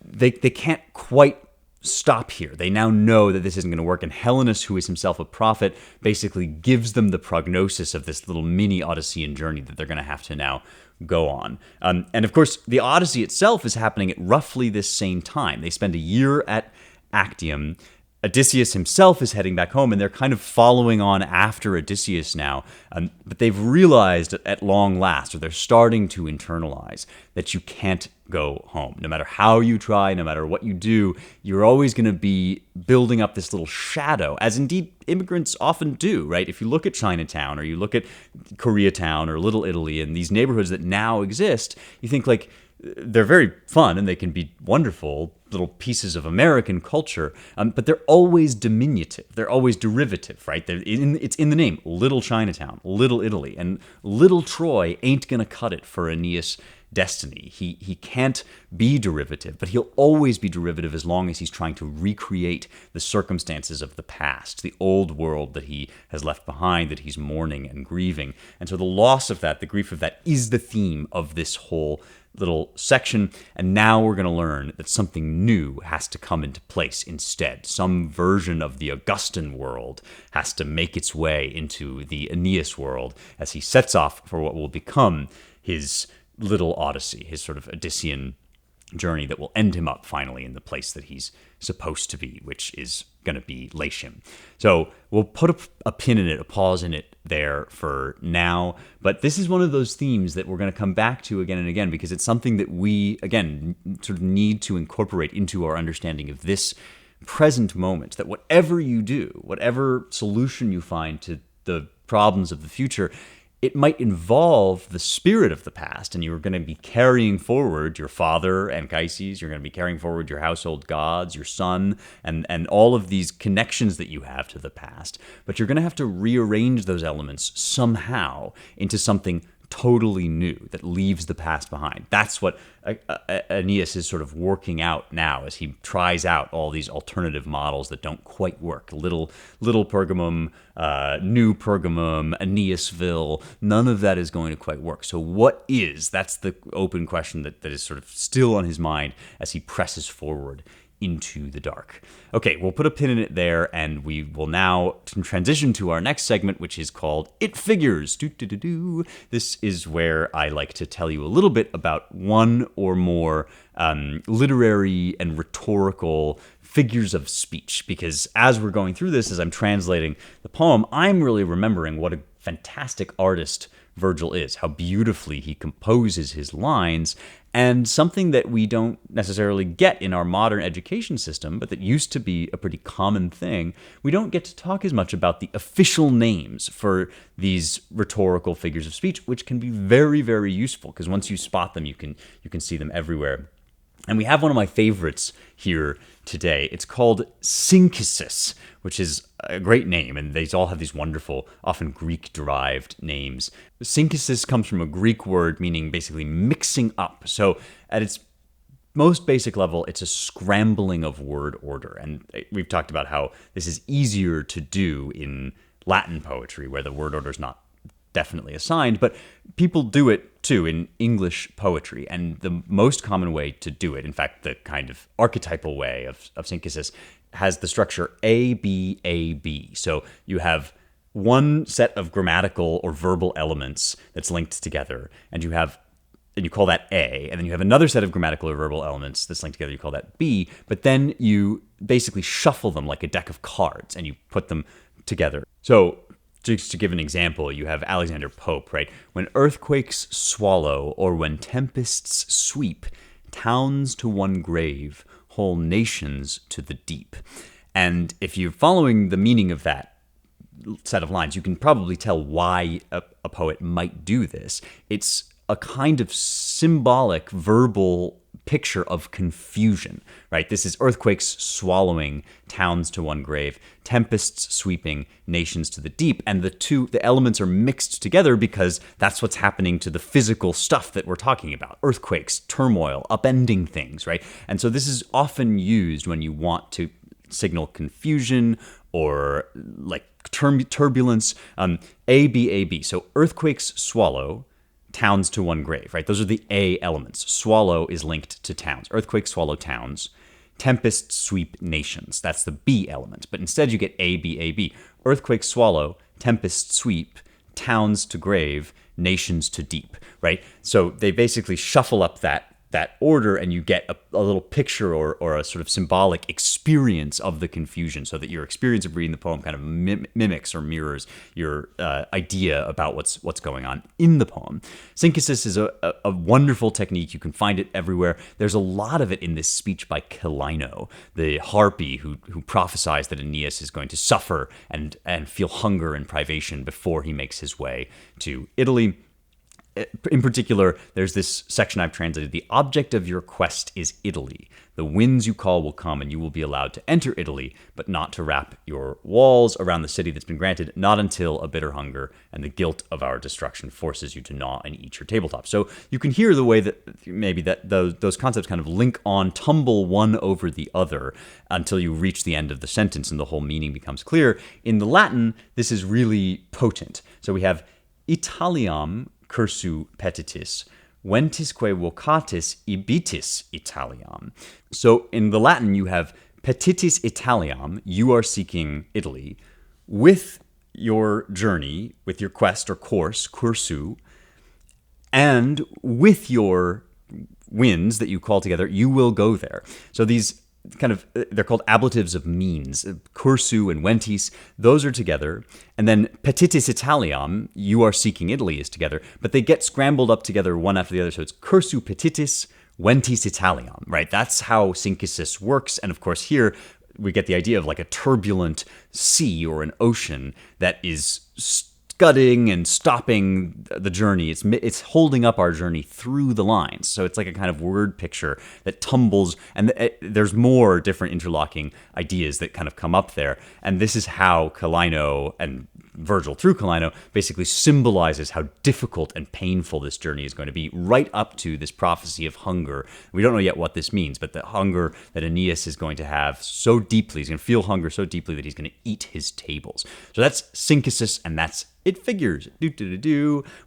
they can't quite stop here. They now know that this isn't going to work. And Helenus, who is himself a prophet, basically gives them the prognosis of this little mini-Odyssean journey that they're going to have to now go on. And of course, the Odyssey itself is happening at roughly this same time. They spend a year at Actium. Odysseus himself is heading back home, and they're kind of following on after Odysseus now. But they've realized at long last, or they're starting to internalize, that you can't go home. No matter how you try, no matter what you do, you're always going to be building up this little shadow, as indeed immigrants often do, right? If you look at Chinatown, or you look at Koreatown, or Little Italy, and these neighborhoods that now exist, you think like, they're very fun and they can be wonderful little pieces of American culture, but they're always diminutive. They're always derivative, right? It's in the name, Little Chinatown, Little Italy, and Little Troy ain't gonna cut it for Aeneas' destiny. He can't be derivative, but he'll always be derivative as long as he's trying to recreate the circumstances of the past, the old world that he has left behind, that he's mourning and grieving. And so the loss of that, the grief of that, is the theme of this whole little section. And now we're going to learn that something new has to come into place instead. Some version of the Augustan world has to make its way into the Aeneas world as he sets off for what will become his little Odyssey, his sort of Odyssean journey that will end him up finally in the place that he's supposed to be, which is going to be Latium. So we'll put a pin in it, a pause in it there for now. But this is one of those themes that we're going to come back to again and again, because it's something that we, again, sort of need to incorporate into our understanding of this present moment, that whatever you do, whatever solution you find to the problems of the future, it might involve the spirit of the past, and you're going to be carrying forward your father, Anchises, you're going to be carrying forward your household gods, your son, and all of these connections that you have to the past. But you're going to have to rearrange those elements somehow into something totally new that leaves the past behind. That's what Aeneas is sort of working out now as he tries out all these alternative models that don't quite work. Little Pergamum, New Pergamum, Aeneasville, none of that is going to quite work. So what is? That's the open question that is sort of still on his mind as he presses forward into the dark. Okay, we'll put a pin in it there, and we will now transition to our next segment, which is called It Figures. This is where I like to tell you a little bit about one or more literary and rhetorical figures of speech, because as we're going through this, as I'm translating the poem, I'm really remembering what a fantastic artist Virgil is, how beautifully he composes his lines, and something that we don't necessarily get in our modern education system, but that used to be a pretty common thing. We don't get to talk as much about the official names for these rhetorical figures of speech, which can be very, very useful, because once you spot them, you can see them everywhere. And we have one of my favorites here today. It's called synthesis, which is a great name, and they all have these wonderful, often Greek-derived names. Synthesis comes from a Greek word meaning basically mixing up. So at its most basic level, it's a scrambling of word order. And we've talked about how this is easier to do in Latin poetry, where the word order is not definitely assigned, but people do it too in English poetry. And the most common way to do it, in fact, the kind of archetypal way of synthesis, has the structure A, B, A, B. So you have one set of grammatical or verbal elements that's linked together, and you call that A, and then you have another set of grammatical or verbal elements that's linked together, you call that B, but then you basically shuffle them like a deck of cards, and you put them together. So just to give an example, you have Alexander Pope, right? When earthquakes swallow, or when tempests sweep, towns to one grave, whole nations to the deep. And if you're following the meaning of that set of lines, you can probably tell why a poet might do this. It's a kind of symbolic, verbal picture of confusion, right? This is earthquakes swallowing towns to one grave, tempests sweeping nations to the deep, and the elements are mixed together because that's what's happening to the physical stuff that we're talking about. Earthquakes, turmoil, upending things, right? And so this is often used when you want to signal confusion or like turbulence. A, B, A, B. So earthquakes swallow towns to one grave, right? Those are the A elements. Swallow is linked to towns. Earthquakes swallow towns. tempests sweep nations. That's the B element. But instead you get A, B, A, B. Earthquakes swallow, tempests sweep, towns to grave, nations to deep, right? So they basically shuffle up that order, and you get a little picture or a sort of symbolic experience of the confusion, so that your experience of reading the poem kind of mimics or mirrors your idea about what's going on in the poem. Synthesis is a wonderful technique. You can find it everywhere. There's a lot of it in this speech by Celaeno, the harpy who prophesies that Aeneas is going to suffer and feel hunger and privation before he makes his way to Italy. In particular, there's this section I've translated. The object of your quest is Italy. The winds you call will come, and you will be allowed to enter Italy, but not to wrap your walls around the city that's been granted, not until a bitter hunger and the guilt of our destruction forces you to gnaw and eat your tabletop. So you can hear the way that maybe that those concepts kind of link on, tumble one over the other until you reach the end of the sentence and the whole meaning becomes clear. In the Latin, this is really potent. So we have Italiam cursu petitis, ventisque vocatis ibitis Italiam. So in the Latin, you have petitis Italiam, you are seeking Italy, with your journey, with your quest or course, cursu, and with your winds that you call together, you will go there. So these they're called ablatives of means. Cursu and ventis, those are together. And then petitis Italiam, you are seeking Italy, is together. But they get scrambled up together one after the other. So it's cursu petitis, ventis Italiam, right? That's how synthesis works. And of course here we get the idea of like a turbulent sea or an ocean that is scudding and stopping the journey. It's holding up our journey through the lines. So it's like a kind of word picture that tumbles, and there's more different interlocking ideas that kind of come up there. And this is how Celaeno and Virgil, through Celaeno, basically symbolizes how difficult and painful this journey is going to be, right up to this prophecy of hunger. We don't know yet what this means, but the hunger that Aeneas is going to have so deeply, he's going to feel hunger so deeply that he's going to eat his tables. So that's synthesis, and that's It Figures.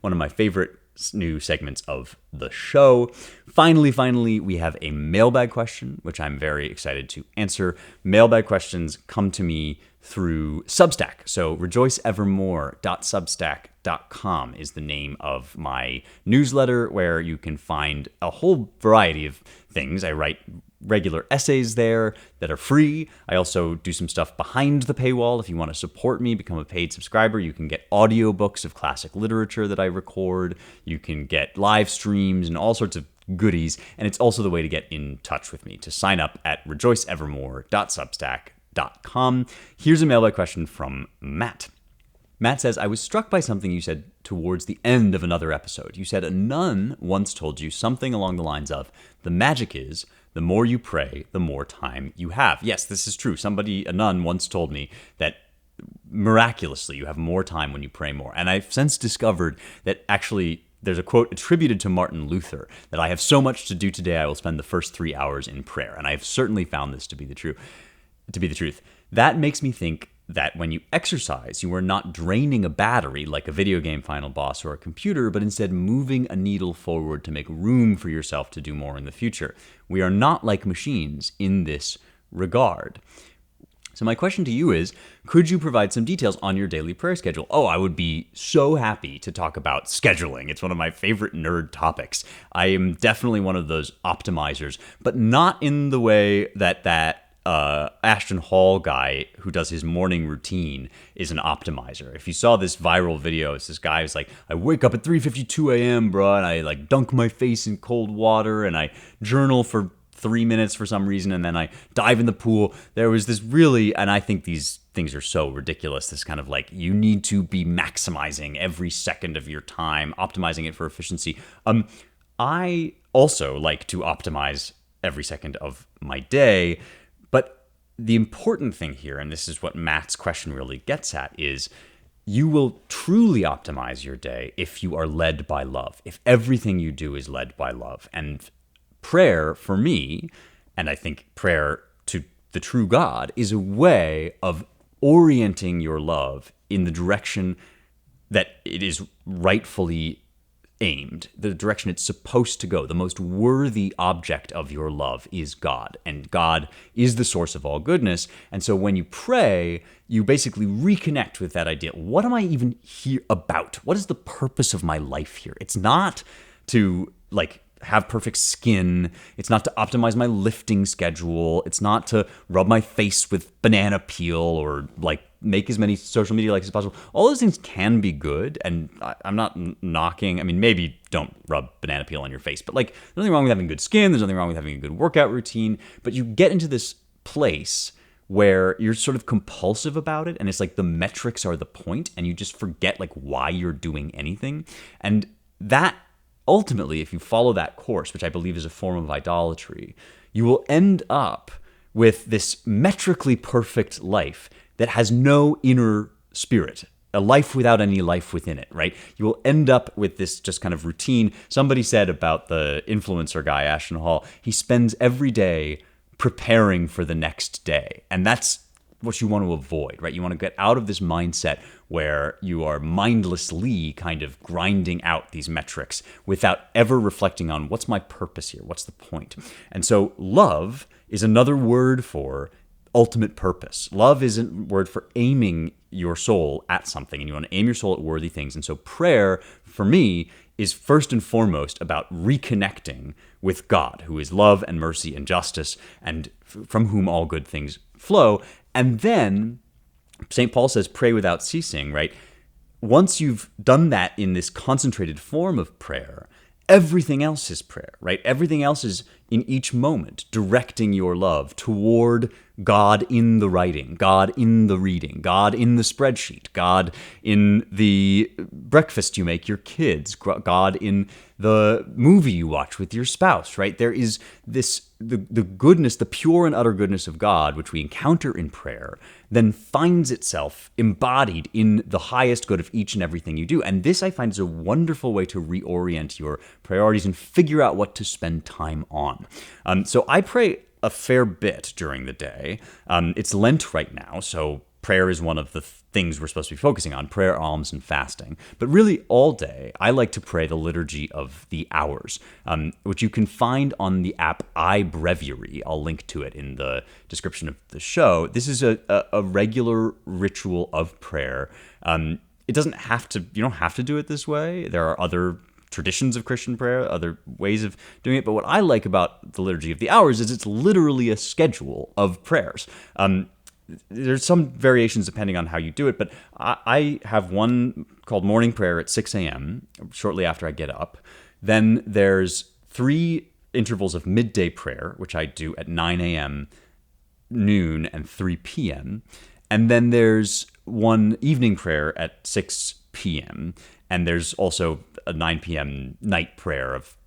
One of my favorite new segments of the show. Finally, we have a mailbag question, which I'm very excited to answer. Mailbag questions come to me through Substack. So rejoiceevermore.substack.com is the name of my newsletter, where you can find a whole variety of things. I write regular essays there that are free. I also do some stuff behind the paywall. If you want to support me, become a paid subscriber, you can get audiobooks of classic literature that I record. You can get live streams and all sorts of goodies. And it's also the way to get in touch with me, to sign up at rejoiceevermore.substack.com. Here's a mailbag question from Matt. Matt says, I was struck by something you said towards the end of another episode. You said a nun once told you something along the lines of, the magic is, the more you pray, the more time you have. Yes, this is true. A nun once told me that miraculously you have more time when you pray more. And I've since discovered that actually there's a quote attributed to Martin Luther, that I have so much to do today, I will spend the first 3 hours in prayer. And I have certainly found this to be the truth. That makes me think that when you exercise, you are not draining a battery like a video game final boss or a computer, but instead moving a needle forward to make room for yourself to do more in the future. We are not like machines in this regard. So my question to you is, could you provide some details on your daily prayer schedule? Oh, I would be so happy to talk about scheduling. It's one of my favorite nerd topics. I am definitely one of those optimizers, but not in the way that Ashton Hall guy who does his morning routine is an optimizer. If you saw this viral video, it's this guy who's like, I wake up at 3:52 a.m., bro, and I like dunk my face in cold water and I journal for 3 minutes for some reason, and then I dive in the pool. There was this really, and I think these things are so ridiculous, this kind of like, you need to be maximizing every second of your time, optimizing it for efficiency. I also like to optimize every second of my day. But the important thing here, and this is what Matt's question really gets at, is you will truly optimize your day if you are led by love, if everything you do is led by love. And prayer, for me, and I think prayer to the true God, is a way of orienting your love in the direction that it is rightfully aimed, the direction it's supposed to go. The most worthy object of your love is God, and God is the source of all goodness. And so when you pray, you basically reconnect with that idea. What am I even here about? What is the purpose of my life here? It's not to have perfect skin. It's not to optimize my lifting schedule. It's not to rub my face with banana peel or make as many social media likes as possible. All those things can be good, and I'm not knocking. I mean, maybe don't rub banana peel on your face, but there's nothing wrong with having good skin. There's nothing wrong with having a good workout routine. But you get into this place where you're sort of compulsive about it, and it's the metrics are the point, and you just forget why you're doing anything. And that ultimately, if you follow that course, which I believe is a form of idolatry, you will end up with this metrically perfect life that has no inner spirit, a life without any life within it, right? You will end up with this just kind of routine. Somebody said about the influencer guy, Ashton Hall, he spends every day preparing for the next day. And that's what you want to avoid, right? You want to get out of this mindset where you are mindlessly kind of grinding out these metrics without ever reflecting on what's my purpose here? What's the point? And so love is another word for ultimate purpose. Love is a word for aiming your soul at something, and you want to aim your soul at worthy things. And so prayer, for me, is first and foremost about reconnecting with God, who is love and mercy and justice, and from whom all good things flow. And then St. Paul says, pray without ceasing, right? Once you've done that in this concentrated form of prayer, everything else is prayer, right? Everything else is in each moment directing your love toward God in the writing, God in the reading, God in the spreadsheet, God in the breakfast you make your kids, God in the movie you watch with your spouse, right? There is this, the goodness, the pure and utter goodness of God, which we encounter in prayer, then finds itself embodied in the highest good of each and everything you do. And this, I find, is a wonderful way to reorient your priorities and figure out what to spend time on. So I pray a fair bit during the day. It's Lent right now, so prayer is one of the things we're supposed to be focusing on, prayer, alms, and fasting. But really all day, I like to pray the liturgy of the hours, which you can find on the app iBreviary. I'll link to it in the description of the show. This is a regular ritual of prayer. It doesn't have to, you don't have to do it this way. There are other traditions of Christian prayer, other ways of doing it. But what I like about the Liturgy of the Hours is it's literally a schedule of prayers. There's some variations depending on how you do it, but I have one called morning prayer at 6 a.m., shortly after I get up. Then there's 3 intervals of midday prayer, which I do at 9 a.m., noon, and 3 p.m. And then there's one evening prayer at 6 p.m., and there's also a 9 p.m. night prayer of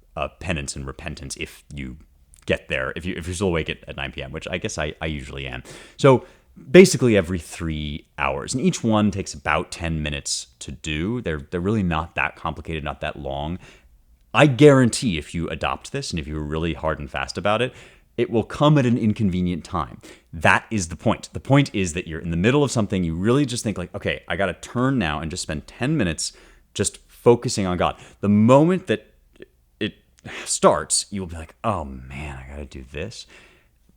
penance and repentance if you get there, if you're still awake at 9 p.m., which I guess I usually am. So basically every 3 hours. And each one takes about 10 minutes to do. They're really not that complicated, not that long. I guarantee if you adopt this and if you're really hard and fast about it, it will come at an inconvenient time. That is the point. The point is that you're in the middle of something. You really just think okay, I got to turn now and just spend 10 minutes just focusing on God. The moment that it starts, you will be like, oh man, I got to do this.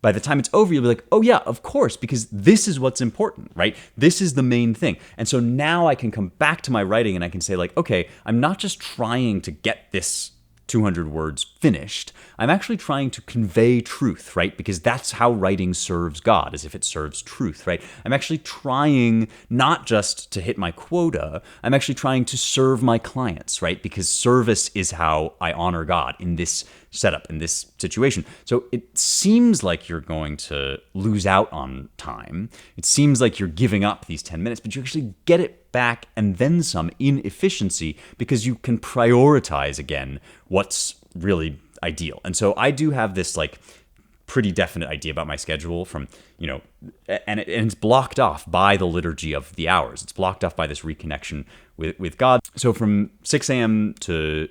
By the time it's over, you'll be like, oh yeah, of course, because this is what's important, right? This is the main thing. And so now I can come back to my writing and I can say okay, I'm not just trying to get this 200 words finished. I'm actually trying to convey truth, right? Because that's how writing serves God, as if it serves truth, right? I'm actually trying not just to hit my quota, I'm actually trying to serve my clients, right? Because service is how I honor God in this setup, in this situation. So it seems like you're going to lose out on time. It seems like you're giving up these 10 minutes, but you actually get it back and then some in efficiency because you can prioritize again what's really ideal. And so I do have this pretty definite idea about my schedule from, and it's blocked off by the liturgy of the hours. It's blocked off by this reconnection with God. So from 6 a.m. to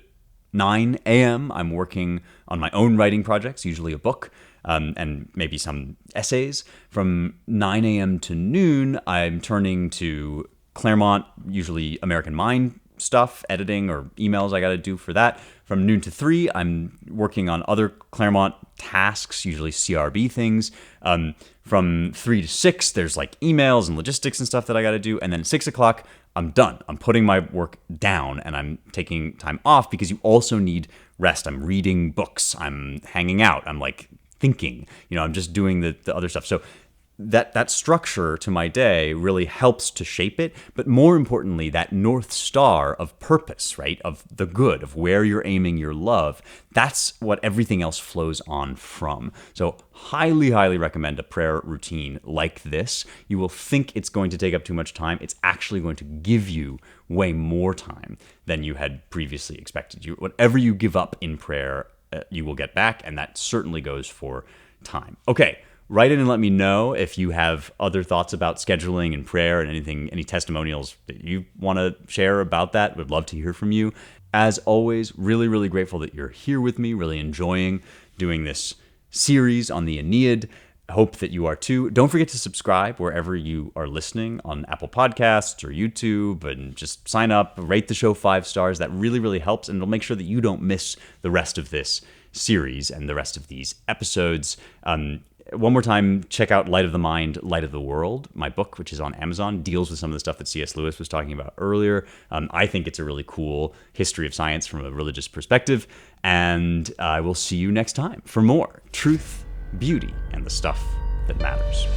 9 a.m., I'm working on my own writing projects, usually a book, and maybe some essays. From 9 a.m. to noon, I'm turning to Claremont, usually American Mind stuff, editing or emails I got to do for that. From noon to 3, I'm working on other Claremont tasks, usually CRB things. From 3 to 6, there's like emails and logistics and stuff that I got to do. And then at 6 o'clock, I'm done. I'm putting my work down and I'm taking time off because you also need rest. I'm reading books. I'm hanging out. I'm like thinking, I'm just doing the other stuff. So that structure to my day really helps to shape it. But more importantly, that North Star of purpose, right? Of the good, of where you're aiming your love. That's what everything else flows on from. So highly, highly recommend a prayer routine like this. You will think it's going to take up too much time. It's actually going to give you way more time than you had previously expected. Whatever you give up in prayer, you will get back. And that certainly goes for time. Okay. Write in and let me know if you have other thoughts about scheduling and prayer and any testimonials that you want to share about that. Would love to hear from you. As always, really, really grateful that you're here with me, really enjoying doing this series on the Aeneid. I hope that you are too. Don't forget to subscribe wherever you are listening on Apple Podcasts or YouTube, and just sign up, rate the show 5 stars. That really, really helps, and it'll make sure that you don't miss the rest of this series and the rest of these episodes. One more time, check out Light of the Mind, Light of the World, my book, which is on Amazon, deals with some of the stuff that C.S. Lewis was talking about earlier. I think it's a really cool history of science from a religious perspective. And I will see you next time for more truth, beauty, and the stuff that matters.